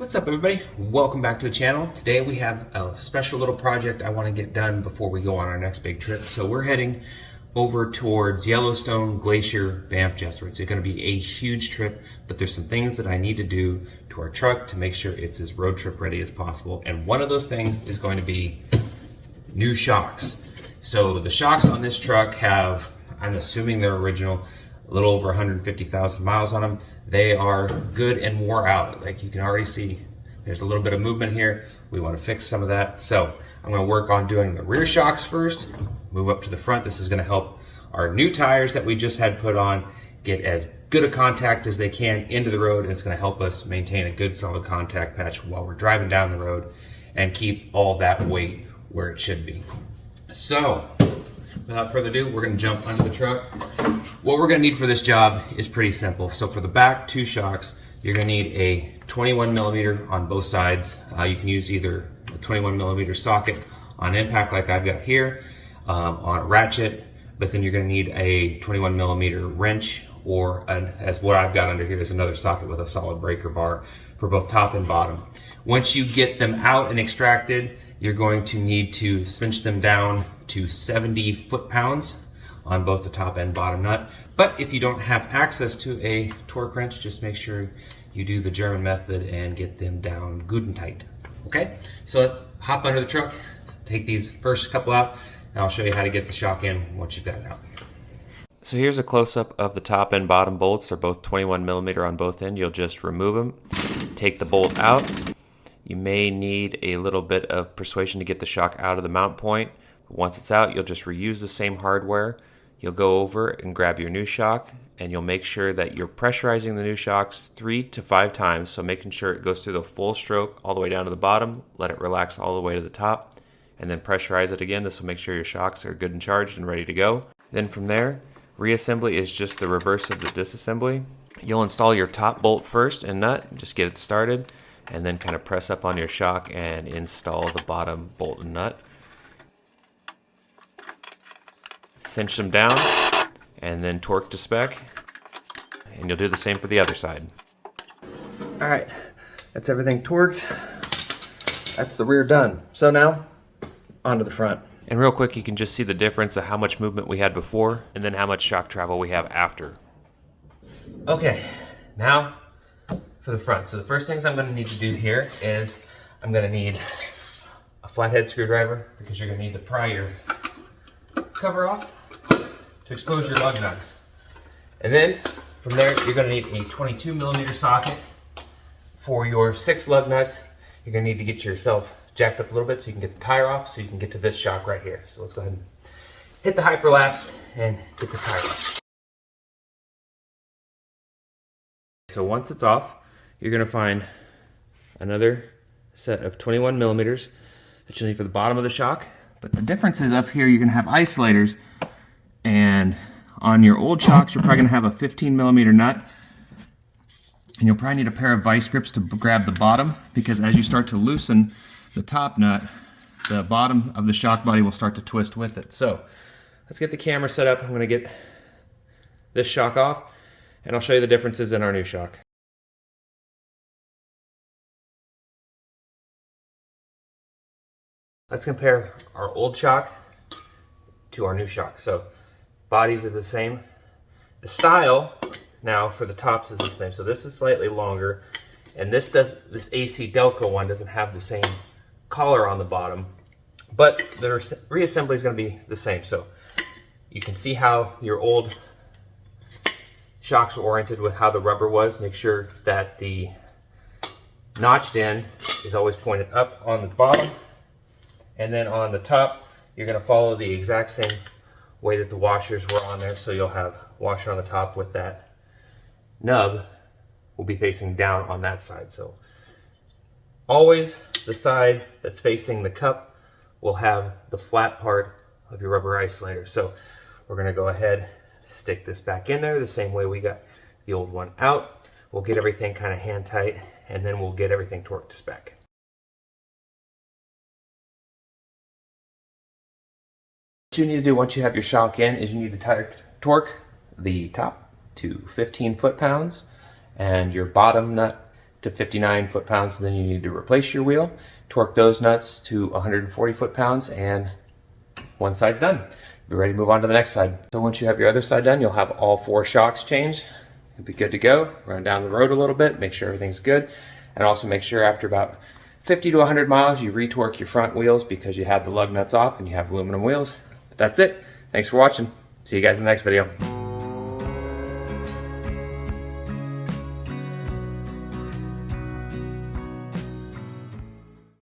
What's up, everybody? Welcome back to the channel. Today we have a special little project I want to get done before we go on our next big trip. So we're heading over towards Yellowstone, Glacier, Banff, Jesuit. It's going to be a huge trip, but there's some things that I need to do to our truck to make sure it's as road trip ready as possible. And one of those things is going to be new shocks. So the shocks on this truck have, I'm assuming they're original, a little over 150,000 miles on them. They are good and wore out. Like you can already see, there's a little bit of movement here. We want to fix some of that. So I'm going to work on doing the rear shocks first, move up to the front. This is going to help our new tires that we just had put on get as good a contact as they can into the road, and it's going to help us maintain a good solid contact patch while we're driving down the road and keep all that weight where it should be. So without further ado, we're going to jump under the truck. What we're going to need for this job is pretty simple. So for the back two shocks, you're going to need a 21 millimeter on both sides. You can use either a 21 millimeter socket on impact like I've got here, on a ratchet, but then you're going to need a 21 millimeter wrench, or as what I've got under here is another socket with a solid breaker bar for both top and bottom. Once you get them out and extracted, you're going to need to cinch them down to 70 foot-pounds on both the top and bottom nut. But if you don't have access to a torque wrench, just make sure you do the German method and get them down good and tight. Okay, so let's hop under the truck, take these first couple out, and I'll show you how to get the shock in once you've got it out. So here's a close-up of the top and bottom bolts. They're both 21 millimeter on both ends. You'll just remove them, take the bolt out. You may need a little bit of persuasion to get the shock out of the mount point. But once it's out, you'll just reuse the same hardware. You'll go over and grab your new shock, and you'll make sure that you're pressurizing the new shocks 3 to 5 times. So making sure it goes through the full stroke all the way down to the bottom, let it relax all the way to the top, and then pressurize it again. This will make sure your shocks are good and charged and ready to go. Then from there, reassembly is just the reverse of the disassembly. You'll install your top bolt first and nut, just get it started, and then kind of press up on your shock and install the bottom bolt and nut. Cinch them down and then torque to spec, and you'll do the same for the other side. All right, that's everything torqued. That's the rear done. So now onto the front. And real quick, you can just see the difference of how much movement we had before and then how much shock travel we have after. Okay, now for the front. So the first things I'm going to need to do here is I'm going to need a flathead screwdriver, because you're going to need to pry your cover off to expose your lug nuts. And then from there, you're going to need a 22 millimeter socket for your 6 lug nuts. You're going to need to get yourself jacked up a little bit so you can get the tire off, so you can get to this shock right here. So let's go ahead and hit the hyperlapse and get this tire off. So once it's off, you're going to find another set of 21 millimeters that you'll need for the bottom of the shock. But the difference is up here, you're going to have isolators, and on your old shocks, you're probably going to have a 15 millimeter nut, and you'll probably need a pair of vice grips to grab the bottom, because as you start to loosen the top nut, the bottom of the shock body will start to twist with it. So let's get the camera set up. I'm going to get this shock off, and I'll show you the differences in our new shock. Let's compare our old shock to our new shock. So bodies are the same. The style now for the tops is the same. So this is slightly longer, and this AC Delco one doesn't have the same collar on the bottom, but the reassembly is going to be the same. So you can see how your old shocks were oriented with how the rubber was. Make sure that the notched end is always pointed up on the bottom. And then on the top, you're going to follow the exact same way that the washers were on there. So you'll have washer on the top with that nub will be facing down on that side. So always the side that's facing the cup will have the flat part of your rubber isolator. So we're going to go ahead, stick this back in there the same way we got the old one out. We'll get everything kind of hand tight, and then we'll get everything torqued to spec. What you need to do once you have your shock in is you need to torque the top to 15 foot-pounds and your bottom nut to 59 foot-pounds, then you need to replace your wheel, torque those nuts to 140 foot-pounds, and one side's done. Be ready to move on to the next side. So once you have your other side done, you'll have all 4 shocks changed. You'll be good to go. Run down the road a little bit, make sure everything's good, and also make sure after about 50 to 100 miles you retorque your front wheels because you had the lug nuts off and you have aluminum wheels. But that's it. Thanks for watching. See you guys in the next video.